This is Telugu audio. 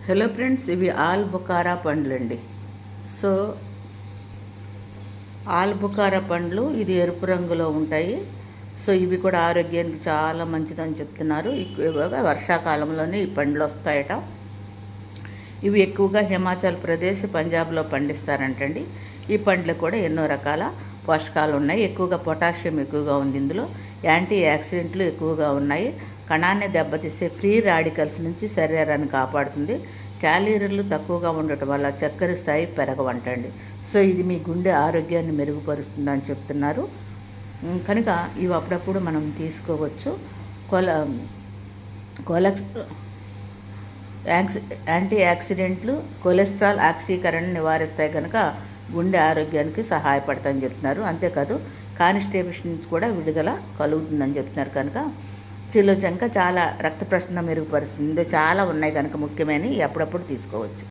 హలో ఫ్రెండ్స్, ఇవి ఆల్బుకారా పండ్లండి. సో ఆల్బుకారా పండ్లు ఇది ఎరుపు రంగులో ఉంటాయి. సో ఇవి కూడా ఆరోగ్యానికి చాలా మంచిదని చెప్తున్నారు. ఎక్కువగా వర్షాకాలంలోనే ఈ పండ్లు వస్తాయట. ఇవి ఎక్కువగా హిమాచల్ ప్రదేశ్, పంజాబ్లో పండిస్తారంటండి. ఈ పండ్లు కూడా ఎన్నో రకాల పోషకాలు ఉన్నాయి. ఎక్కువగా పొటాషియం ఎక్కువగా ఉంది ఇందులో. యాంటీ ఆక్సిడెంట్లు ఎక్కువగా ఉన్నాయి. కణాన్ని దెబ్బతీసే ఫ్రీ రాడికల్స్ నుంచి శరీరాన్ని కాపాడుతుంది. క్యాలరీలు తక్కువగా ఉండటం వల్ల చక్కెర స్థాయి పెరగవంటండి. సో ఇది మీ గుండె ఆరోగ్యాన్ని మెరుగుపరుస్తుందని చెప్తున్నారు. కనుక ఇవి అప్పుడప్పుడు మనం తీసుకోవచ్చు. యాంటీ ఆక్సిడెంట్లు కొలెస్ట్రాల్ ఆక్సీకరణ నివారిస్తాయి కనుక గుండె ఆరోగ్యానికి సహాయపడతాయని చెప్తున్నారు. అంతేకాదు కాన్స్టిపేషన్ నుంచి కూడా విడుదల కలుగుతుందని చెప్తున్నారు. కనుక చిలోజంక చాలా రక్త ప్రసరణ మెరుగుపరుస్తుంది. చాలా ఉన్నాయి కనుక ముఖ్యమైనవి అప్పుడప్పుడు తీసుకోవచ్చు.